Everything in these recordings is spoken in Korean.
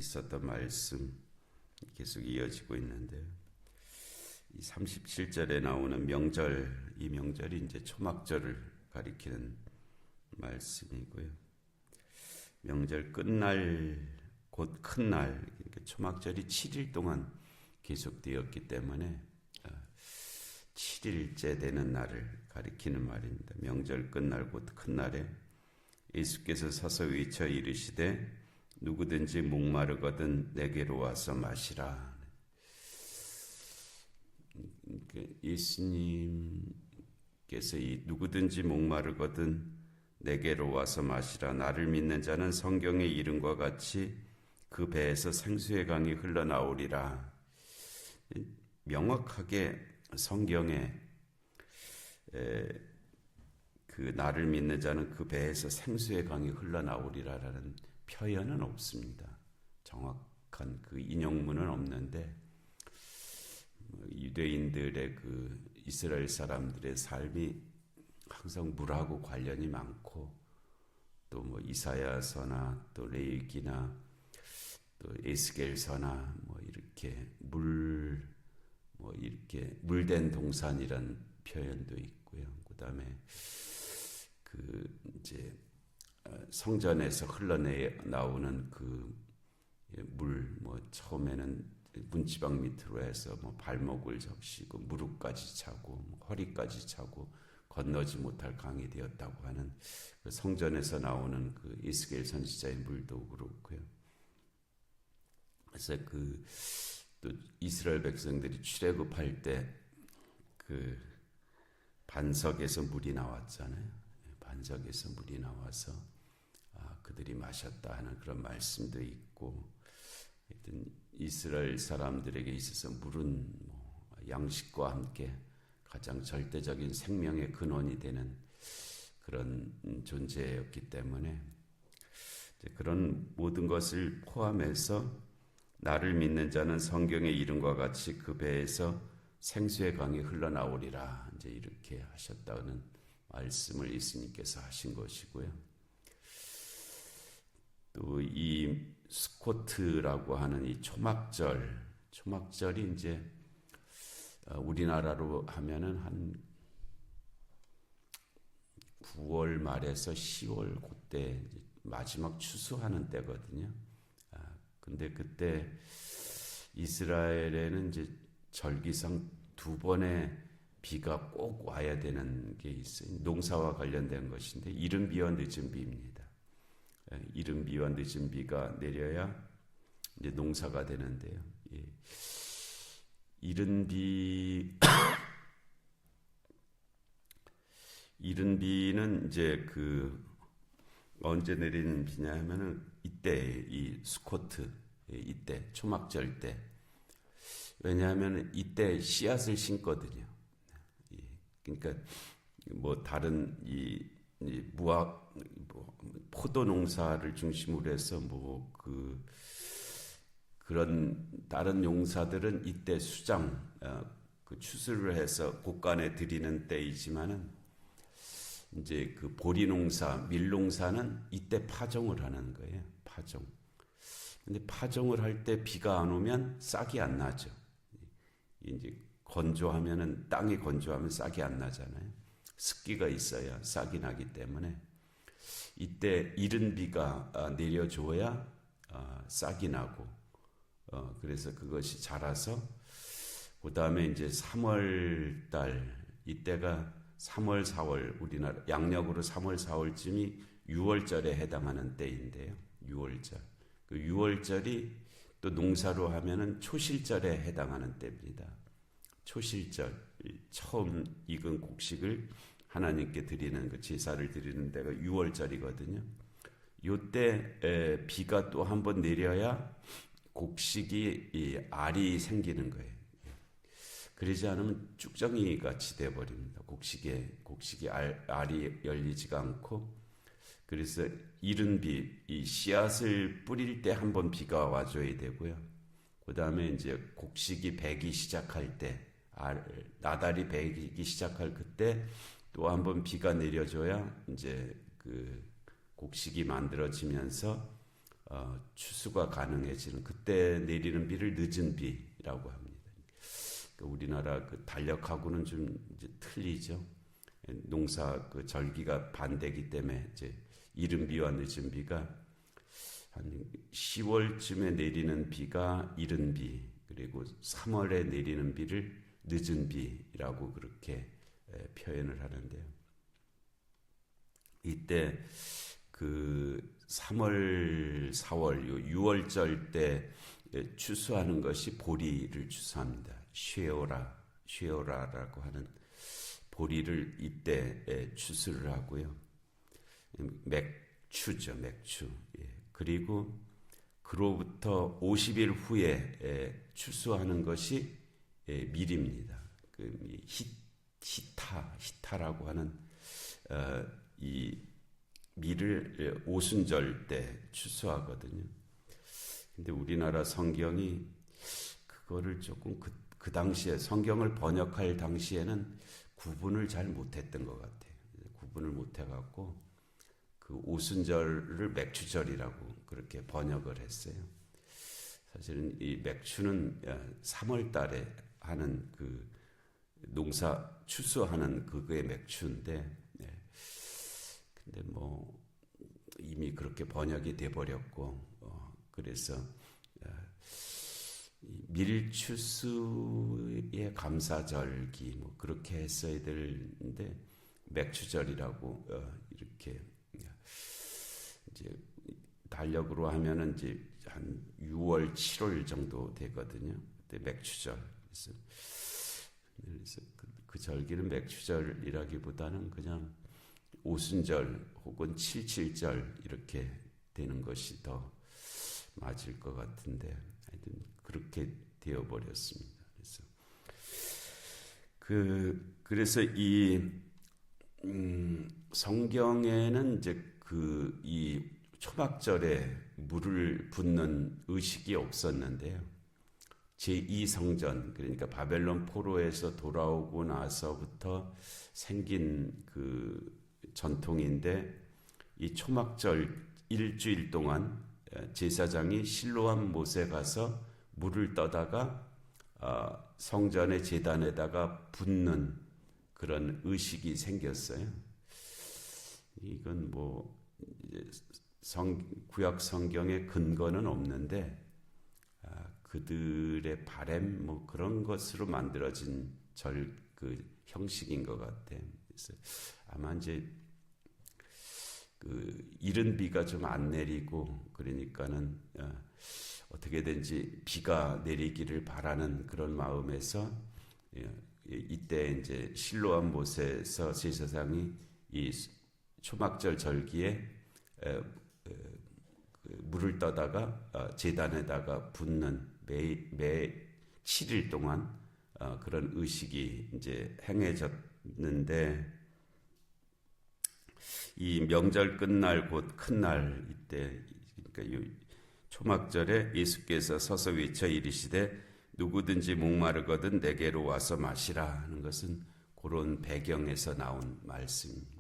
있었던 말씀 계속 이어지고 있는데요. 이 37절에 나오는 명절, 이 명절이 이제 초막절을 가리키는 말씀이고요. 명절 끝날 곧 큰 날, 그러니까 초막절이 7일 동안 계속되었기 때문에 7일째 되는 날을 가리키는 말입니다. 명절 끝날 곧 큰 날에 예수께서 서서 외쳐 이르시되 누구든지 목마르거든 내게로 와서 마시라. 예수님께서 이 누구든지 목마르거든 내게로 와서 마시라. 나를 믿는 자는 성경의 이름과 같이 그 배에서 생수의 강이 흘러나오리라. 명확하게 성경에 그 나를 믿는 자는 그 배에서 생수의 강이 흘러나오리라라는 표현은 없습니다. 정확한 그 인용문은 없는데 유대인들의 그 이스라엘 사람들의 삶이 항상 물하고 관련이 많고 또 뭐 이사야서나 또 레위기나 또 에스겔서나 뭐 이렇게 이렇게 물된 동산이란 표현도 있고요. 그다음에 그 이제 성전에서 흘러나오는 그 물, 뭐 처음에는 문지방 밑으로 해서 뭐 발목을 적시고 무릎까지 차고 허리까지 차고 건너지 못할 강이 되었다고 하는 그 성전에서 나오는 그 에스겔 선지자의 물도 그렇고요. 그래서 또 이스라엘 백성들이 출애굽할 때 그 반석에서 물이 나왔잖아요. 반석에서 물이 나와서 그들이 마셨다 하는 그런 말씀도 있고, 하여튼 이스라엘 사람들에게 있어서 물은 양식과 함께 가장 절대적인 생명의 근원이 되는 그런 존재였기 때문에 그런 모든 것을 포함해서 나를 믿는 자는 성경의 이름과 같이 그 배에서 생수의 강이 흘러나오리라, 이제 이렇게 하셨다는 말씀을 예수님께서 하신 것이고요. 또 이 스코트라고 하는 이 초막절이 이제 우리나라로 하면은 한 9월 말에서 10월 그때 마지막 추수하는 때거든요. 근데 그때 이스라엘에는 이제 절기상 2번의 비가 꼭 와야 되는 게 있어요. 농사와 관련된 것인데 이른 비와 늦은 비입니다. 이른 비와 늦은 비가 내려야 이제 농사가 되는데요. 이른 비는 이제 언제 내리는 비냐 하면은 이때 이 스코트 이때 초막절 때. 왜냐하면 이때 씨앗을 심거든요. 그러니까 뭐 다른 무학 포도 농사를 중심으로 해서 그런 다른 농사들은 이때 그 추수를 해서 곡간에 들이는 때이지만은 이제 그 보리 농사, 밀 농사는 이때 파종을 하는 거예요. 파종. 근데 파종을 할 때 비가 안 오면 싹이 안 나죠. 이제 땅이 건조하면 싹이 안 나잖아요. 습기가 있어야 싹이 나기 때문에 이때 이른 비가 내려줘야 싹이 나고, 그래서 그것이 자라서 그 다음에 이제 3월 달 이때가 3월, 4월 우리나라 양력으로 3월, 4월쯤이 6월절에 해당하는 때인데요. 6월절. 그 6월절이 또 농사로 하면은 초실절에 해당하는 때입니다. 초실절, 처음 익은 곡식을 하나님께 드리는 그 제사를 드리는 때가 6월절이거든요. 요때 비가 또 한 번 내려야 곡식이 알이 생기는 거예요. 그러지 않으면 쭉정이 같이 돼버립니다. 곡식이 알이 열리지가 않고, 그래서 이른 비, 이 씨앗을 뿌릴 때 한 번 비가 와줘야 되고요. 그 다음에 이제 곡식이 배기 시작할 때, 나달이 배기 시작할 그때 또 한 번 비가 내려줘야 이제 그 곡식이 만들어지면서 추수가 가능해지는 그때 내리는 비를 늦은 비라고 합니다. 그러니까 우리나라 그 달력하고는 좀 이제 틀리죠. 농사 그 절기가 반대기 때문에 이제 이른 비와 늦은 비가 한 10월쯤에 내리는 비가 이른 비, 그리고 3월에 내리는 비를 늦은 비라고 그렇게 표현을 하는데요. 이때 그 3월, 4월, 6월절 때 추수하는 것이 보리를 추수합니다. 쉐오라라고 하는 보리를 이때 추수를 하고요. 맥주죠, 맥주. 그리고 그로부터 50일 후에 추수하는 것이 밀입니다. 그 히타라고 하는 이 밀을 오순절 때 추수하거든요. 근데 우리나라 성경이 그거를 조금 그 당시에 성경을 번역할 당시에는 구분을 잘 못했던 것 같아요. 구분을 못해갖고 그 오순절을 맥추절이라고 그렇게 번역을 했어요. 사실은 이 맥추는 3월 달에 하는 그 농사 추수하는 그거의 맥추인데, 근데 뭐 이미 그렇게 번역이 돼 버렸고, 그래서 밀추수의 감사절기 뭐 그렇게 했어야 되는데 맥추절이라고 이렇게 이제 달력으로 하면은 이제 한 6월, 7월 정도 되거든요. 그때 맥추절. 그래서 그 절기는 맥추절이라기보다는 그냥 오순절 혹은 칠칠절 이렇게 되는 것이 더 맞을 것 같은데 하여튼 그렇게 되어버렸습니다. 그래서 이 성경에는 이제 이 초막절에 물을 붓는 의식이 없었는데요. 제2성전, 그러니까 바벨론 포로에서 돌아오고 나서부터 생긴 그 전통인데, 이 초막절 일주일 동안 제사장이 실로암 못에 가서 물을 떠다가 성전의 제단에다가 붓는 그런 의식이 생겼어요. 이건 뭐 구약 성경의 근거는 없는데 그들의 바램 뭐 그런 것으로 만들어진 그 형식인 것 같아요. 그래서 아마 이제 그 이른 비가 좀 안 내리고 그러니까는 어떻게든지 비가 내리기를 바라는 그런 마음에서 이때 이제 실로암 못에서 제사장이 이 초막절 절기에 물을 떠다가 제단에다가 붓는 매 7일 동안 그런 의식이 이제 행해졌는데, 이 명절 끝날 곧 큰 날 이때, 그러니까 이 초막절에 예수께서 서서 외쳐 이르시되 누구든지 목마르거든 내게로 와서 마시라 하는 것은 그런 배경에서 나온 말씀입니다.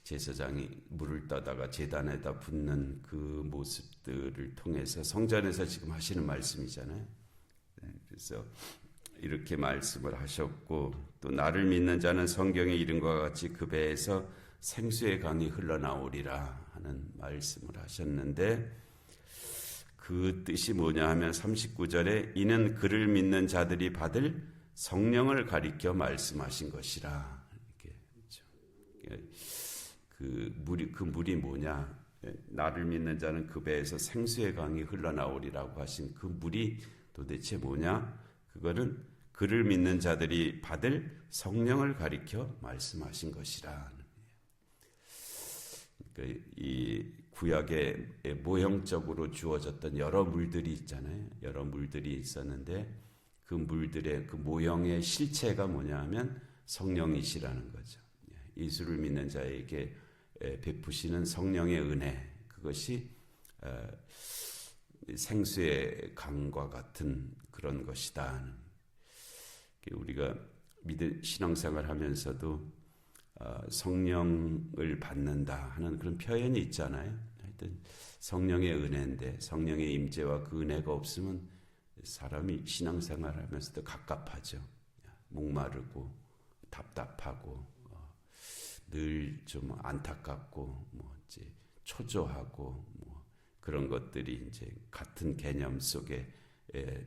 제사장이 물을 떠다가 제단에다 붓는 그 모습들을 통해서 성전에서 지금 하시는 말씀이잖아요. 그래서 이렇게 말씀을 하셨고, 또 나를 믿는 자는 성경에 이른 것과 같이 그 배에서 생수의 강이 흘러나오리라 하는 말씀을 하셨는데, 그 뜻이 뭐냐 하면 39절에 이는 그를 믿는 자들이 받을 성령을 가리켜 말씀하신 것이라. 이렇게 그렇죠. 그 물이 뭐냐? 나를 믿는 자는 그 배에서 생수의 강이 흘러나오리라고 하신 그 물이 도대체 뭐냐? 그거는 그를 믿는 자들이 받을 성령을 가리켜 말씀하신 것이라. 그러니까 이 구약에 모형적으로 주어졌던 여러 물들이 있잖아요. 여러 물들이 있었는데 그 물들의 그 모형의 실체가 뭐냐 하면 성령이시라는 거죠. 예수를 믿는 자에게 베푸시는 성령의 은혜, 그것이 생수의 강과 같은 그런 것이다. 우리가 신앙생활 하면서도 성령을 받는다 하는 그런 표현이 있잖아요. 하여튼 성령의 은혜인데 성령의 임재와 그 은혜가 없으면 사람이 신앙생활하면서도 갑갑하죠. 목마르고 답답하고 늘 좀 안타깝고 뭐 이제 초조하고 뭐 그런 것들이 이제 같은 개념 속에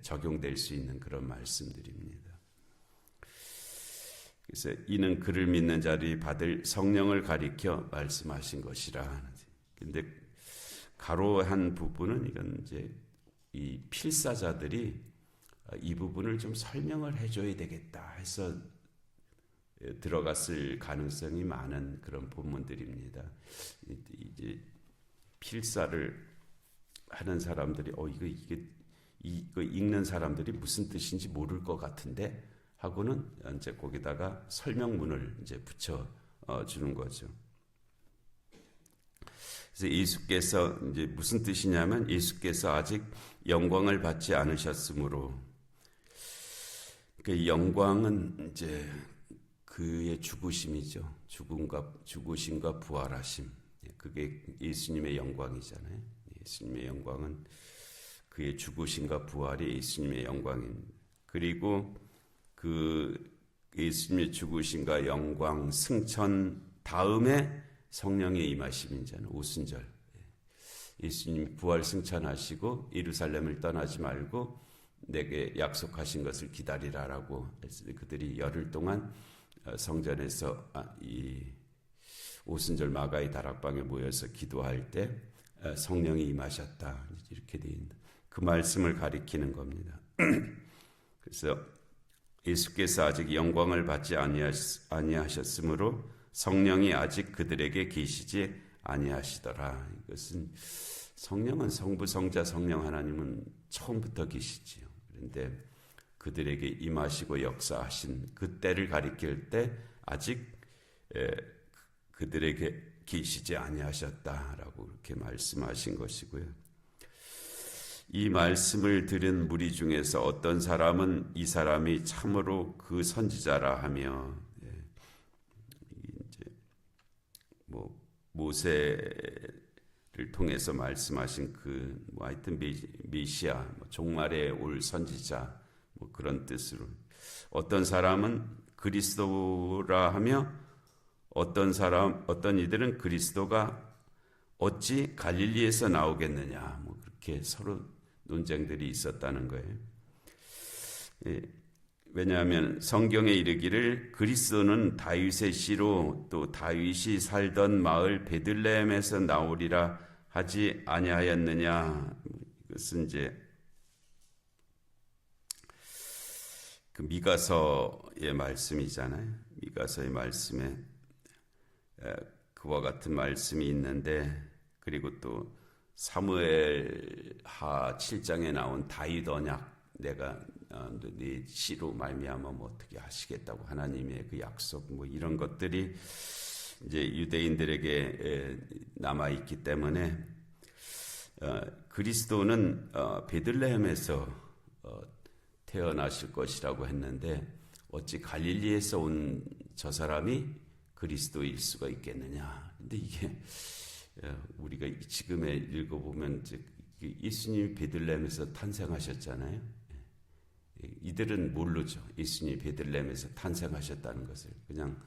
적용될 수 있는 그런 말씀들입니다. 그래서 이는 그를 믿는 자들이 받을 성령을 가리켜 말씀하신 것이라. 근데 가로한 부분은 이건 이제 이 필사자들이 이 부분을 좀 설명을 해줘야 되겠다 해서 들어갔을 가능성이 많은 그런 본문들입니다. 이제 필사를 하는 사람들이 이거 읽는 사람들이 무슨 뜻인지 모를 것 같은데 하고는 이제 거기다가 설명문을 이제 붙여 주는 거죠. 그래서 예수께서 이제 무슨 뜻이냐면 예수께서 아직 영광을 받지 않으셨으므로 그 영광은 이제 그의 죽으심이죠. 죽으심과 부활하심. 그게 예수님의 영광이잖아요. 예수님의 영광은 그의 죽으심과 부활이 예수님의 영광입니다. 그리고 그 예수님의 죽으심과 영광 승천 다음에 성령의 임하심이잖아요. 오순절. 예수님이 부활 승천하시고 예루살렘을 떠나지 말고 내게 약속하신 것을 기다리라라고 그들이 열흘 동안 성전에서 이 오순절 마가의 다락방에 모여서 기도할 때 성령이 임하셨다 이렇게 되어 있는 그 말씀을 가리키는 겁니다. 그래서 예수께서 아직 영광을 받지 아니하셨으므로 성령이 아직 그들에게 계시지 아니하시더라. 이것은 성령은 성부, 성자, 성령 하나님은 처음부터 계시지요. 그런데 그들에게 임하시고 역사하신 그 때를 가리킬 때 아직 그들에게 계시지 아니하셨다라고 그렇게 말씀하신 것이고요. 이 말씀을 들은 무리 중에서 어떤 사람은 이 사람이 참으로 그 선지자라 하며 이제 뭐 모세를 통해서 말씀하신 그 뭐 하여튼 메시아 종말에 올 선지자 뭐 그런 뜻으로 어떤 사람은 그리스도라 하며 어떤 이들은 그리스도가 어찌 갈릴리에서 나오겠느냐 뭐 그렇게 서로 논쟁들이 있었다는 거예요. 왜냐하면 성경에 이르기를 그리스도는 다윗의 씨로 또 다윗이 살던 마을 베들레헴에서 나오리라 하지 아니하였느냐. 이것은 이제 그 미가서의 말씀이잖아요. 미가서의 말씀에 그와 같은 말씀이 있는데 그리고 또 사무엘하 7장에 나온 다윗 언약 내가 네 씨로 말미암아 뭐 어떻게 하시겠다고 하나님의 그 약속 뭐 이런 것들이 이제 유대인들에게 남아 있기 때문에 그리스도는 베들레헴에서 태어나실 것이라고 했는데 어찌 갈릴리에서 온 저 사람이 그리스도일 수가 있겠느냐. 근데 이게 우리가 지금에 읽어보면 예수님이 베들레헴에서 탄생하셨잖아요. 이들은 모르죠. 예수님이 베들레헴에서 탄생하셨다는 것을 그냥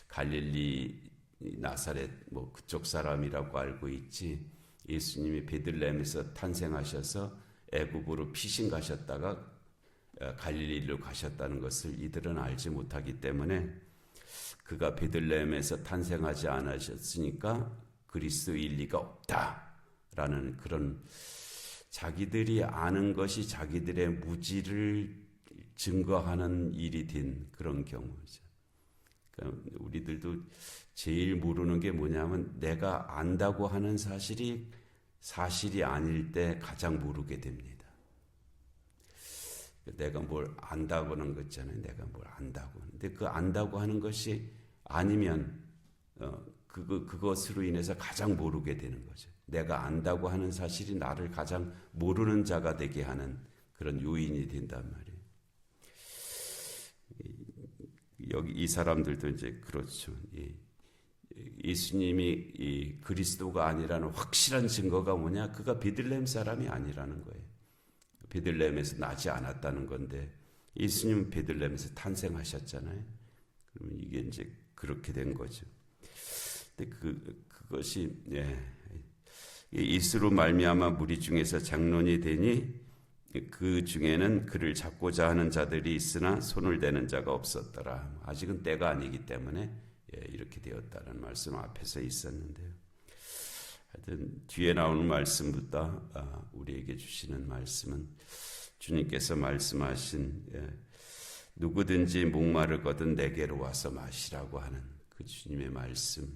갈릴리 나사렛 뭐 그쪽 사람이라고 알고 있지. 예수님이 베들레헴에서 탄생하셔서 애굽으로 피신 가셨다가 갈릴리로 가셨다는 것을 이들은 알지 못하기 때문에 그가 베들레헴에서 탄생하지 않으셨으니까 그리스도일 리가 없다라는 그런 자기들이 아는 것이 자기들의 무지를 증거하는 일이 된 그런 경우죠. 그러니까 우리들도 제일 모르는 게 뭐냐면 내가 안다고 하는 사실이 아닐 때 가장 모르게 됩니다. 내가 뭘 안다고 하는 거 있잖아요. 내가 뭘 안다고. 근데 그 안다고 하는 것이 아니면 그것으로 인해서 가장 모르게 되는 거죠. 내가 안다고 하는 사실이 나를 가장 모르는 자가 되게 하는 그런 요인이 된단 말이에요. 여기 이 사람들도 이제 그렇죠. 예수님이 이 그리스도가 아니라는 확실한 증거가 뭐냐? 그가 베들레헴 사람이 아니라는 거예요. 베들레헴에서 나지 않았다는 건데 예수님은 베들레헴에서 탄생하셨잖아요. 그러면 이게 이제 그렇게 된 거죠. 근데 그것이 예수로 말미암아 무리 중에서 장론이 되니 그 중에는 그를 잡고자 하는 자들이 있으나 손을 대는 자가 없었더라. 아직은 때가 아니기 때문에 이렇게 되었다는 말씀 앞에서 있었는데요. 하여튼 뒤에 나오는 말씀보다 우리에게 주시는 말씀은 주님께서 말씀하신 누구든지 목마르거든 내게로 와서 마시라고 하는 그 주님의 말씀,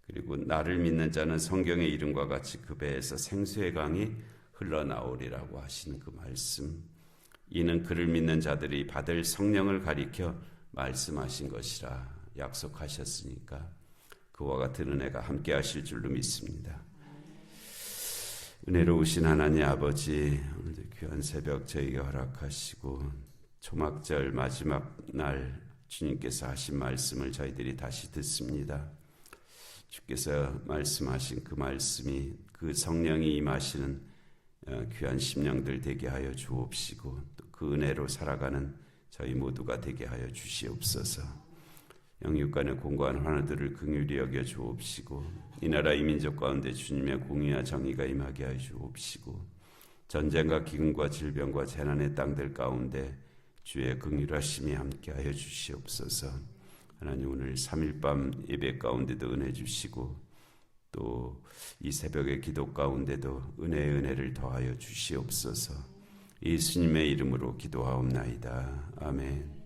그리고 나를 믿는 자는 성경의 이름과 같이 그 배에서 생수의 강이 흘러나오리라고 하신 그 말씀, 이는 그를 믿는 자들이 받을 성령을 가리켜 말씀하신 것이라 약속하셨으니까 그와 같은 은혜가 함께 하실 줄로 믿습니다. 은혜로우신 하나님 아버지, 오늘도 귀한 새벽 저희에게 허락하시고 초막절 마지막 날 주님께서 하신 말씀을 저희들이 다시 듣습니다. 주께서 말씀하신 그 말씀이 그 성령이 임하시는 귀한 심령들 되게 하여 주옵시고 또 그 은혜로 살아가는 저희 모두가 되게 하여 주시옵소서. 영육간의 공고한 환우들을 긍휼히 여겨 주옵시고 이 나라 이 민족 가운데 주님의 공의와 정의가 임하게 하여 주옵시고 전쟁과 기근과 질병과 재난의 땅들 가운데 주의 긍휼하심이 함께 하여 주시옵소서. 하나님 오늘 3일 밤 예배 가운데도 은혜 주시고 또 이 새벽의 기도 가운데도 은혜의 은혜를 더하여 주시옵소서. 예수님의 이름으로 기도하옵나이다. 아멘.